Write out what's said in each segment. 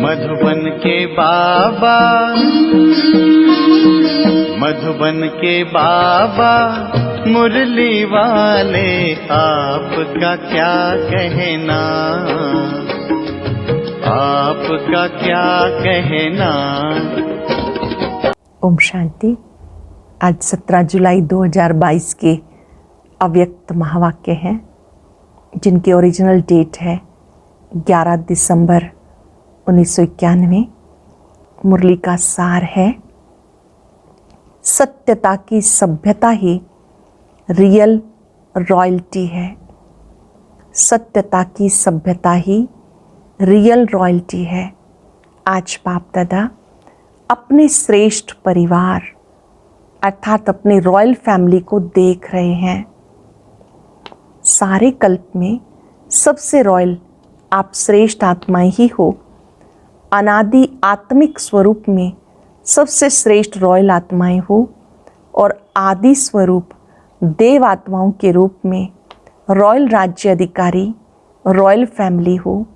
मधुबन के बाबा, मधुबन के बाबा मुरली वाले, आपका क्या कहना, आपका क्या कहना। ओम शांति। आज 17 जुलाई 2022 के अव्यक्त महावाक्य हैं, जिनकी ओरिजिनल डेट है 11 दिसंबर 1991। मुरली का सार है, सत्यता की सभ्यता ही रियल रॉयल्टी है। सत्यता की सभ्यता ही रियल रॉयल्टी है। आज बाप दादा अपने श्रेष्ठ परिवार अर्थात अपने रॉयल फैमिली को देख रहे हैं। सारे कल्प में सबसे रॉयल आप श्रेष्ठ आत्माएं ही हो। अनादि आत्मिक स्वरूप में सबसे श्रेष्ठ रॉयल आत्माएं हो और आदि स्वरूप देव आत्माओं के रूप में रॉयल राज्य अधिकारी रॉयल फैमिली हो।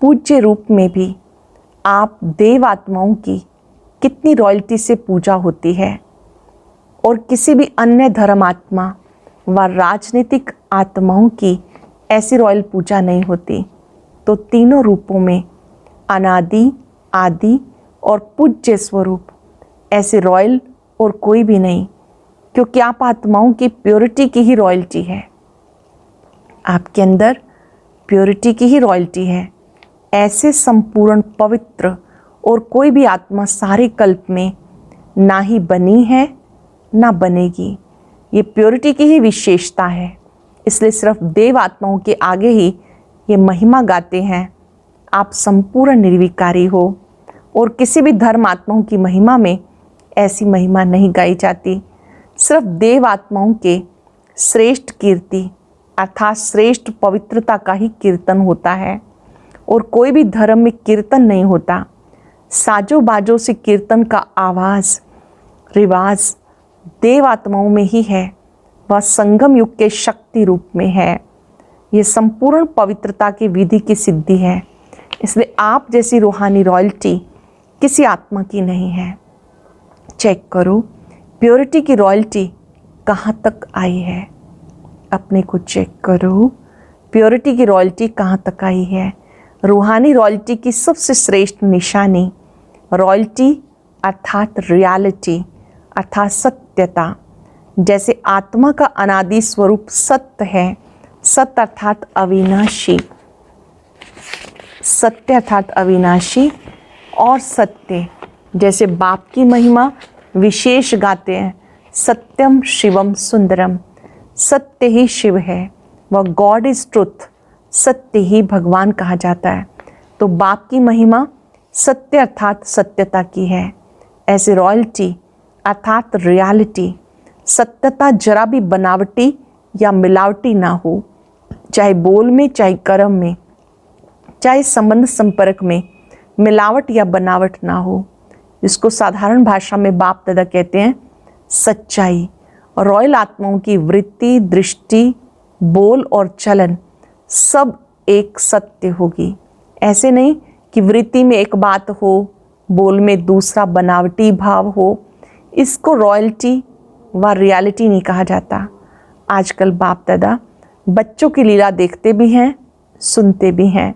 पूज्य रूप में भी आप देव आत्माओं की कितनी रॉयल्टी से पूजा होती है और किसी भी अन्य धर्म आत्मा व राजनीतिक आत्माओं की ऐसी रॉयल पूजा नहीं होती। तो तीनों रूपों में अनादि, आदि और पूज्य स्वरूप ऐसे रॉयल और कोई भी नहीं, क्योंकि आप आत्माओं की प्योरिटी की ही रॉयल्टी है। आपके अंदर प्योरिटी की ही रॉयल्टी है। ऐसे संपूर्ण पवित्र और कोई भी आत्मा सारे कल्प में ना ही बनी है ना बनेगी। ये प्योरिटी की ही विशेषता है। इसलिए सिर्फ देव आत्माओं के आगे ही ये महिमा गाते हैं, आप संपूर्ण निर्विकारी हो। और किसी भी धर्म आत्माओं की महिमा में ऐसी महिमा नहीं गाई जाती। सिर्फ देव आत्माओं के श्रेष्ठ कीर्ति अर्थात श्रेष्ठ पवित्रता का ही कीर्तन होता है और कोई भी धर्म में कीर्तन नहीं होता। साजो बाजो से कीर्तन का आवाज़ रिवाज देव आत्माओं में ही है, वह संगम युग के शक्ति रूप में है। ये संपूर्ण पवित्रता की विधि की सिद्धि है। इसलिए आप जैसी रूहानी रॉयल्टी किसी आत्मा की नहीं है। चेक करो प्योरिटी की रॉयल्टी कहाँ तक आई है। अपने को चेक करो प्योरिटी की रॉयल्टी कहाँ तक आई है। रूहानी रॉयल्टी की सबसे श्रेष्ठ निशानी रॉयल्टी अर्थात रियलिटी अर्थात सत्यता। जैसे आत्मा का अनादि स्वरूप सत्य है, सत्य अर्थात अविनाशी, सत्य अर्थात अविनाशी और सत्य। जैसे बाप की महिमा विशेष गाते हैं, सत्यम शिवम सुंदरम, सत्य ही शिव है, वह गॉड इज ट्रुथ, सत्य ही भगवान कहा जाता है। तो बाप की महिमा सत्य अर्थात सत्यता की है। ऐसे रॉयल्टी अर्थात रियलिटी सत्यता जरा भी बनावटी या मिलावटी ना हो, चाहे बोल में, चाहे कर्म में, चाहे संबंध संपर्क में मिलावट या बनावट ना हो। जिसको साधारण भाषा में बाप दादा कहते हैं सच्चाई। रॉयल आत्माओं की वृत्ति, दृष्टि, बोल और चलन सब एक सत्य होगी। ऐसे नहीं कि वृत्ति में एक बात हो, बोल में दूसरा बनावटी भाव हो। इसको रॉयल्टी व रियलिटी नहीं कहा जाता। आजकल बाप दादा बच्चों की लीला देखते भी हैं, सुनते भी हैं।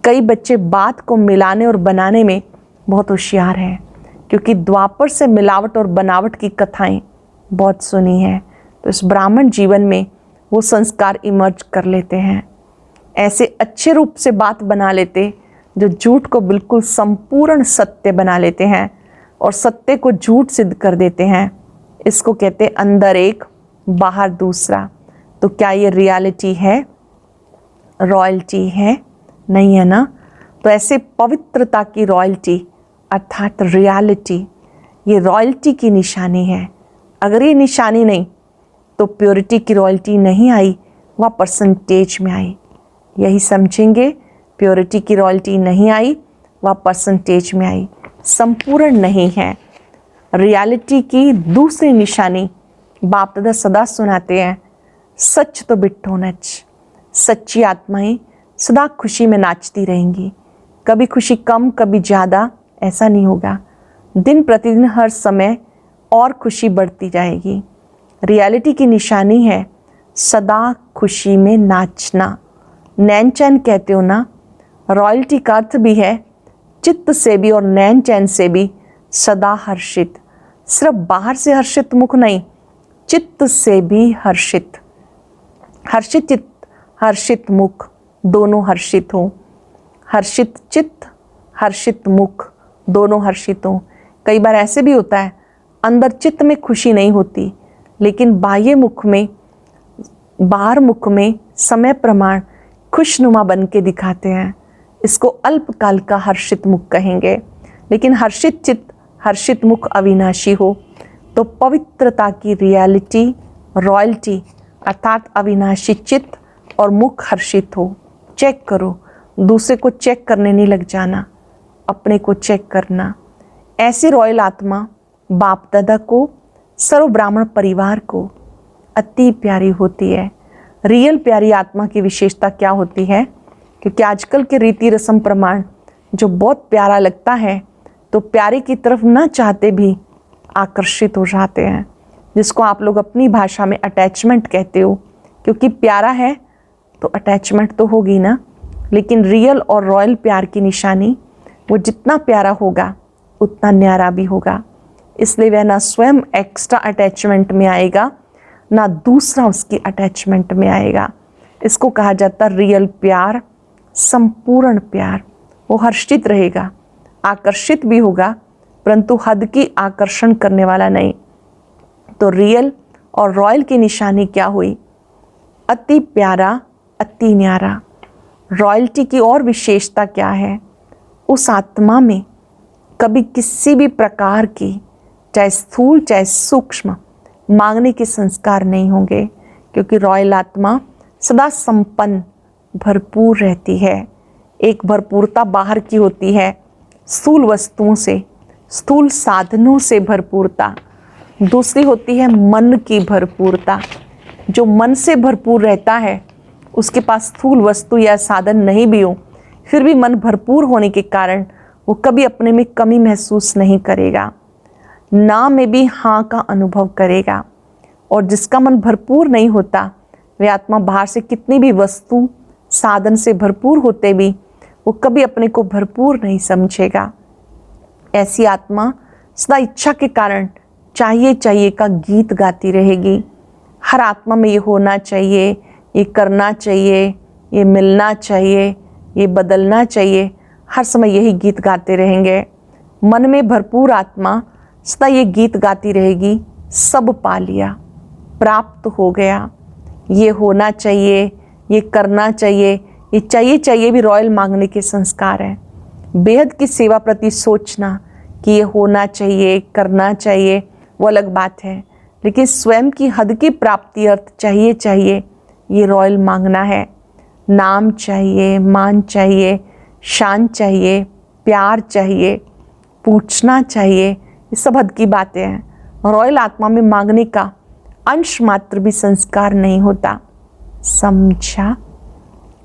कई बच्चे बात को मिलाने और बनाने में बहुत होशियार हैं, क्योंकि द्वापर से मिलावट और बनावट की कथाएं बहुत सुनी हैं। तो इस ब्राह्मण जीवन में वो संस्कार इमर्ज कर लेते हैं। ऐसे अच्छे रूप से बात बना लेते जो झूठ को बिल्कुल संपूर्ण सत्य बना लेते हैं और सत्य को झूठ सिद्ध कर देते हैं। इसको कहते अंदर एक बाहर दूसरा। तो क्या ये रियलिटी है, रॉयल्टी है? नहीं है ना। तो ऐसे पवित्रता की रॉयल्टी अर्थात रियलिटी, ये रॉयल्टी की निशानी है। अगर ये निशानी नहीं तो प्योरिटी की रॉयल्टी नहीं आई, वह परसेंटेज में आई। यही समझेंगे, प्योरिटी की रॉयल्टी नहीं आई, वह परसेंटेज में आई, संपूर्ण नहीं है। रियलिटी की दूसरी निशानी बाप दादा सदा सुनाते हैं, सच तो बिट्ठो नच। सच्ची आत्माएं सदा खुशी में नाचती रहेंगी। कभी खुशी कम कभी ज़्यादा, ऐसा नहीं होगा। दिन प्रतिदिन हर समय और खुशी बढ़ती जाएगी। रियलिटी की निशानी है सदा खुशी में नाचना। नैन चैन कहते हो ना, रॉयल्टी का अर्थ भी है चित्त से भी और नैन चैन से भी सदा हर्षित। सिर्फ बाहर से हर्षित मुख नहीं, चित्त से भी हर्षित। हर्षित चित्त, हर्षित मुख, दोनों हर्षित हो। हर्षित चित्त, हर्षित मुख, दोनों हर्षित हो। कई बार ऐसे भी होता है अंदर चित्त में खुशी नहीं होती, लेकिन बाहर मुख में समय प्रमाण खुशनुमा बन के दिखाते हैं। इसको अल्पकाल का हर्षित मुख कहेंगे। लेकिन हर्षित चित्त, हर्षित मुख अविनाशी हो तो पवित्रता की रियलिटी, रॉयल्टी अर्थात अविनाशी चित्त और मुख हर्षित हो। चेक करो, दूसरे को चेक करने नहीं लग जाना, अपने को चेक करना। ऐसी रॉयल आत्मा बाप दादा को, सर्व ब्राह्मण परिवार को अति प्यारी होती है। रियल प्यारी आत्मा की विशेषता क्या होती है? क्योंकि आजकल के रीति रस्म प्रमाण जो बहुत प्यारा लगता है तो प्यारे की तरफ न चाहते भी आकर्षित हो जाते हैं, जिसको आप लोग अपनी भाषा में अटैचमेंट कहते हो। क्योंकि प्यारा है तो अटैचमेंट तो होगी ना। लेकिन रियल और रॉयल प्यार की निशानी, वो जितना प्यारा होगा उतना न्यारा भी होगा। इसलिए वह ना स्वयं एक्स्ट्रा अटैचमेंट में आएगा, ना दूसरा उसकी अटैचमेंट में आएगा। इसको कहा जाता है रियल प्यार, संपूर्ण प्यार। वो हर्षित रहेगा, आकर्षित भी होगा, परंतु हद की आकर्षण करने वाला नहीं। तो रियल और रॉयल की निशानी क्या हुई? अति प्यारा, अति न्यारा। रॉयल्टी की और विशेषता क्या है? उस आत्मा में कभी किसी भी प्रकार की, चाहे स्थूल चाहे सूक्ष्म, मांगने के संस्कार नहीं होंगे। क्योंकि रॉयल आत्मा सदा संपन्न, भरपूर रहती है। एक भरपूरता बाहर की होती है, स्थूल वस्तुओं से, स्थूल साधनों से भरपूरता। दूसरी होती है मन की भरपूरता। जो मन से भरपूर रहता है, उसके पास स्थूल वस्तु या साधन नहीं भी हो, फिर भी मन भरपूर होने के कारण वो कभी अपने में कमी महसूस नहीं करेगा, ना में भी हाँ का अनुभव करेगा। और जिसका मन भरपूर नहीं होता, वह आत्मा बाहर से कितनी भी वस्तु साधन से भरपूर होते भी वो कभी अपने को भरपूर नहीं समझेगा। ऐसी आत्मा सदा इच्छा के कारण चाहिए चाहिए का गीत गाती रहेगी। हर आत्मा में ये होना चाहिए, ये करना चाहिए, ये मिलना चाहिए, ये बदलना चाहिए, हर समय यही गीत गाते रहेंगे। मन में भरपूर आत्मा सदा ये गीत गाती रहेगी, सब पा लिया, प्राप्त हो गया, ये होना चाहिए, ये करना चाहिए, ये चाहिए चाहिए भी रॉयल मांगने के संस्कार है। बेहद की सेवा प्रति सोचना कि ये होना चाहिए, करना चाहिए, वो अलग बात है। लेकिन स्वयं की हद की प्राप्ति अर्थ चाहिए चाहिए, ये रॉयल मांगना है। नाम चाहिए, मान चाहिए, शान चाहिए, प्यार चाहिए, पूछना चाहिए, ये सब हद की बातें हैं। रॉयल आत्मा में मांगने का अंश मात्र भी संस्कार नहीं होता। समझा?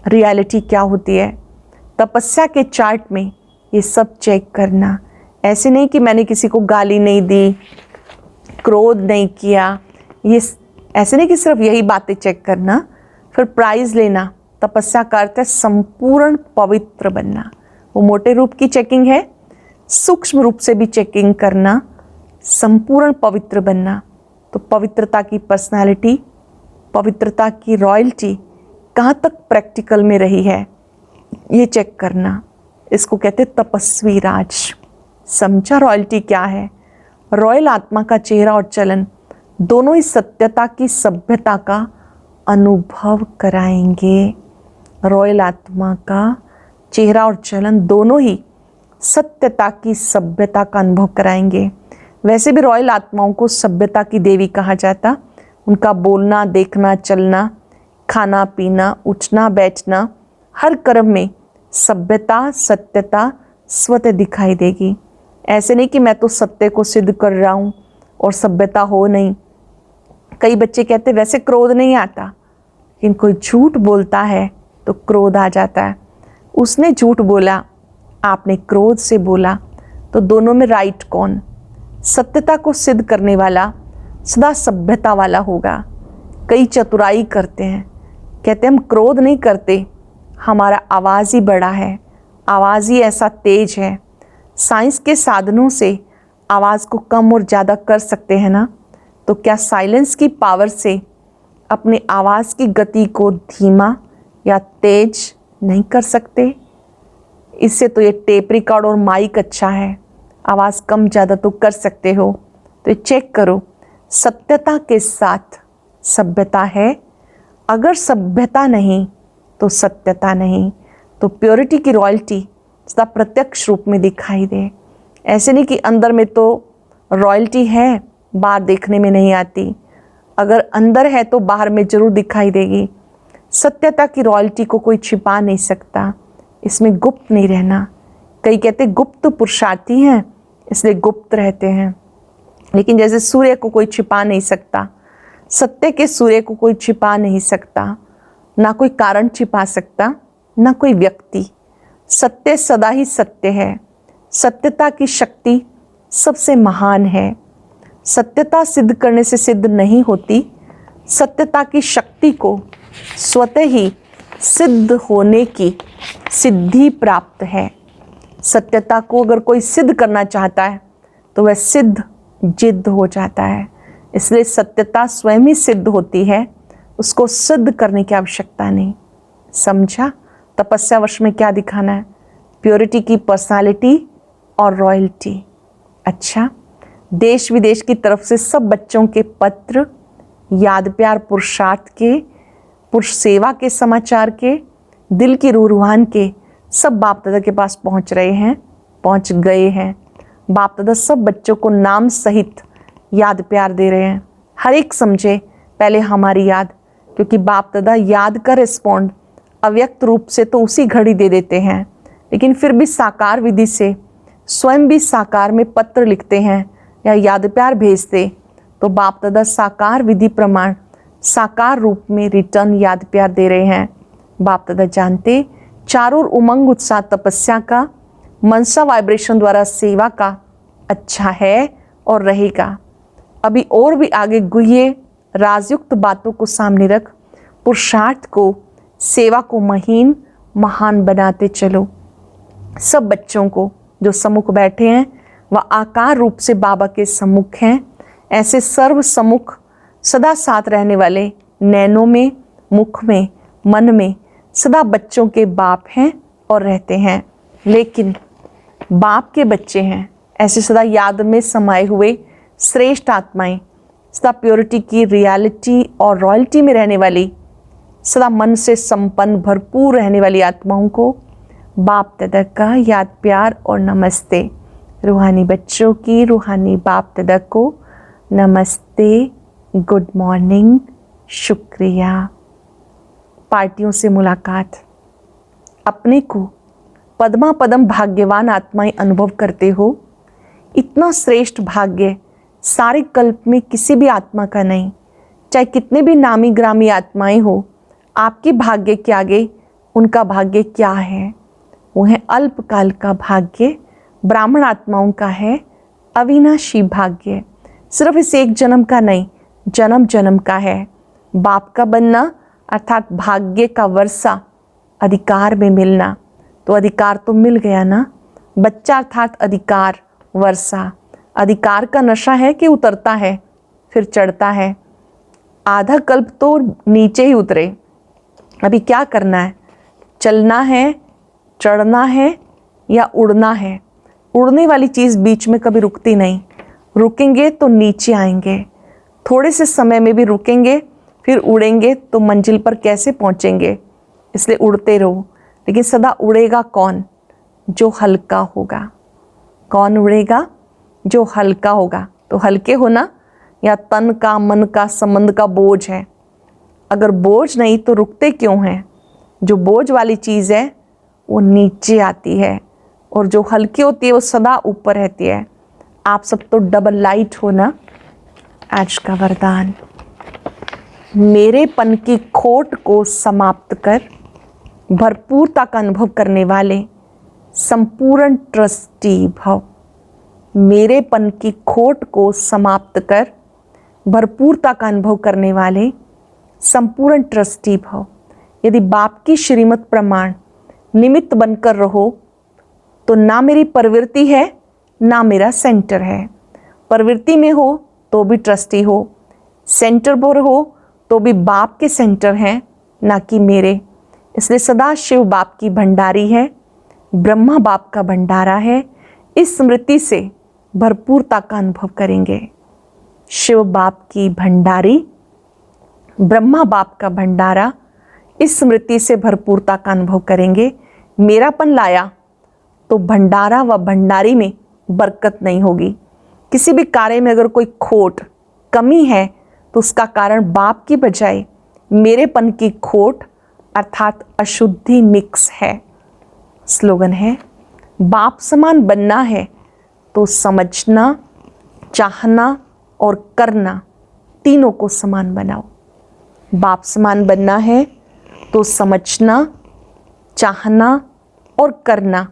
रियलिटी क्या होती है? तपस्या के चार्ट में ये सब चेक करना। ऐसे नहीं कि मैंने किसी को गाली नहीं दी, क्रोध नहीं किया, ये ऐसे नहीं कि सिर्फ यही बातें चेक करना फिर प्राइज लेना। तपस्या का अर्थ है संपूर्ण पवित्र बनना। वो मोटे रूप की चेकिंग है, सूक्ष्म रूप से भी चेकिंग करना, संपूर्ण पवित्र बनना। तो पवित्रता की पर्सनालिटी, पवित्रता की रॉयल्टी कहाँ तक प्रैक्टिकल में रही है, ये चेक करना। इसको कहते तपस्वी राज। समझा रॉयल्टी क्या है? रॉयल आत्मा का चेहरा और चलन दोनों ही सत्यता की सभ्यता का अनुभव कराएंगे। रॉयल आत्मा का चेहरा और चलन दोनों ही सत्यता की सभ्यता का अनुभव कराएंगे। वैसे भी रॉयल आत्माओं को सभ्यता की देवी कहा जाता। उनका बोलना, देखना, चलना, खाना पीना, उठना बैठना, हर कर्म में सभ्यता, सत्यता स्वतः दिखाई देगी। ऐसे नहीं कि मैं तो सत्य को सिद्ध कर रहा हूँ और सभ्यता हो नहीं। कई बच्चे कहते वैसे क्रोध नहीं आता, लेकिन कोई झूठ बोलता है तो क्रोध आ जाता है। उसने झूठ बोला, आपने क्रोध से बोला, तो दोनों में राइट कौन? सत्यता को सिद्ध करने वाला सदा सभ्यता वाला होगा। कई चतुराई करते हैं, कहते हम क्रोध नहीं करते, हमारा आवाज़ ही बड़ा है, आवाज़ ही ऐसा तेज है। साइंस के साधनों से आवाज़ को कम और ज़्यादा कर सकते हैं ना, तो क्या साइलेंस की पावर से अपने आवाज़ की गति को धीमा या तेज नहीं कर सकते? इससे तो ये टेप रिकॉर्ड और माइक अच्छा है, आवाज़ कम ज़्यादा तो कर सकते हो। तो ये चेक करो, सत्यता के साथ सभ्यता है, अगर सभ्यता नहीं तो सत्यता नहीं। तो प्योरिटी की रॉयल्टी सदा प्रत्यक्ष रूप में दिखाई दे। ऐसे नहीं कि अंदर में तो रॉयल्टी है, बाहर देखने में नहीं आती। अगर अंदर है तो बाहर में जरूर दिखाई देगी। सत्यता की रॉयल्टी को कोई छिपा नहीं सकता, इसमें गुप्त नहीं रहना। कई कहते गुप्त पुरुषार्थी हैं इसलिए गुप्त रहते हैं, लेकिन जैसे सूर्य को कोई छिपा नहीं सकता, सत्य के सूर्य को कोई छिपा नहीं सकता, ना कोई कारण छिपा सकता, ना कोई व्यक्ति। सत्य सदा ही सत्य है। सत्यता की शक्ति सबसे महान है। सत्यता सिद्ध करने से सिद्ध नहीं होती, सत्यता की शक्ति को स्वतः ही सिद्ध होने की सिद्धि प्राप्त है। सत्यता को अगर कोई सिद्ध करना चाहता है तो वह सिद्ध जिद्द हो जाता है। इसलिए सत्यता स्वयं ही सिद्ध होती है, उसको सिद्ध करने की आवश्यकता नहीं। समझा? तपस्या वर्ष में क्या दिखाना है? प्योरिटी की पर्सनालिटी और रॉयल्टी। अच्छा, देश विदेश की तरफ से सब बच्चों के पत्र, याद प्यार पुरुषार्थ के, पुरुष सेवा के समाचार के, दिल की रूहान के सब बाप दादा के पास पहुंच रहे हैं, पहुंच गए हैं। बाप दादा सब बच्चों को नाम सहित याद प्यार दे रहे हैं। हर एक समझे पहले हमारी याद, क्योंकि बाप दादा याद का रिस्पॉन्ड अव्यक्त रूप से तो उसी घड़ी दे देते हैं, लेकिन फिर भी साकार विधि से स्वयं भी साकार में पत्र लिखते हैं या याद प्यार भेजते, तो बाप दादा साकार विधि प्रमाण साकार रूप में रिटर्न याद प्यार दे रहे हैं। बाप दादा जानते चारों उमंग उत्साह तपस्या का, मनसा वाइब्रेशन द्वारा सेवा का अच्छा है और रहेगा। अभी और भी आगे गुह्य राजयुक्त बातों को सामने रख पुरुषार्थ को, सेवा को महीन महान बनाते चलो। सब बच्चों को जो सम्मुख बैठे हैं वह आकार रूप से बाबा के सम्मुख हैं। ऐसे सर्व सम्मुख सदा साथ रहने वाले नैनों में, मुख में, मन में सदा बच्चों के बाप हैं और रहते हैं, लेकिन बाप के बच्चे हैं। ऐसे सदा याद में समाये हुए श्रेष्ठ आत्माएं, सदा प्योरिटी की रियलिटी और रॉयल्टी में रहने वाली, सदा मन से संपन्न भरपूर रहने वाली आत्माओं को बाप दादा का याद प्यार और नमस्ते। रूहानी बच्चों की रूहानी बाप दादा को नमस्ते, गुड मॉर्निंग, शुक्रिया। पार्टियों से मुलाकात। अपने को पद्मा पदम भाग्यवान आत्माएं अनुभव करते हो। इतना श्रेष्ठ भाग्य सारे कल्प में किसी भी आत्मा का नहीं। चाहे कितने भी नामी ग्रामी आत्माएं हो, आपके भाग्य के आगे उनका भाग्य क्या है? वो है अल्पकाल का भाग्य। ब्राह्मण आत्माओं का है अविनाशी भाग्य। सिर्फ इस एक जन्म का नहीं, जन्म जन्म का है। बाप का बनना अर्थात भाग्य का वर्षा, अधिकार में मिलना। तो अधिकार तो मिल गया ना। बच्चा अर्थात अधिकार, वर्षा। अधिकार का नशा है कि उतरता है फिर चढ़ता है। आधा कल्प तो नीचे ही उतरे। अभी क्या करना है? चलना है, चढ़ना है या उड़ना है? उड़ने वाली चीज़ बीच में कभी रुकती नहीं। रुकेंगे तो नीचे आएंगे, थोड़े से समय में भी रुकेंगे फिर उड़ेंगे तो मंजिल पर कैसे पहुंचेंगे? इसलिए उड़ते रहो। लेकिन सदा उड़ेगा कौन? जो हल्का होगा। कौन उड़ेगा? जो हल्का होगा। तो हल्के होना या तन का, मन का, संबंध का बोझ है। अगर बोझ नहीं तो रुकते क्यों हैं? जो बोझ वाली चीज़ है वो नीचे आती है और जो हल्की होती है वो सदा ऊपर रहती है। आप सब तो डबल लाइट हो ना। आज का वरदान, मेरेपन की खोट को समाप्त कर भरपूरता का अनुभव करने वाले संपूर्ण ट्रस्टी भव। मेरेपन की खोट को समाप्त कर भरपूरता का अनुभव करने वाले संपूर्ण ट्रस्टी भव। यदि बाप की श्रीमत प्रमाण निमित्त बनकर रहो तो ना मेरी प्रवृत्ति है ना मेरा सेंटर है। प्रवृत्ति में हो तो भी ट्रस्टी हो, सेंटर पर हो तो भी बाप के सेंटर हैं ना कि मेरे। इसलिए सदा शिव बाप की भंडारी है, ब्रह्मा बाप का भंडारा है। इस स्मृति से भरपूरता का अनुभव करेंगे। शिव बाप की भंडारी, ब्रह्मा बाप का भंडारा, इस स्मृति से भरपूरता का अनुभव करेंगे। मेरापन लाया तो भंडारा व भंडारी में बरकत नहीं होगी। किसी भी कार्य में अगर कोई खोट, कमी है तो उसका कारण बाप की बजाय मेरेपन की खोट अर्थात अशुद्धि मिक्स है। स्लोगन है, बाप समान बनना है तो समझना, चाहना और करना तीनों को समान बनाओ। बाप समान बनना है तो समझना, चाहना और करना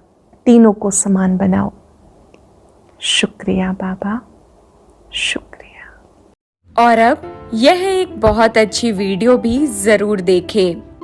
तीनों को समान बनाओ। शुक्रिया बाबा, शुक्रिया। और अब यह एक बहुत अच्छी वीडियो भी जरूर देखें।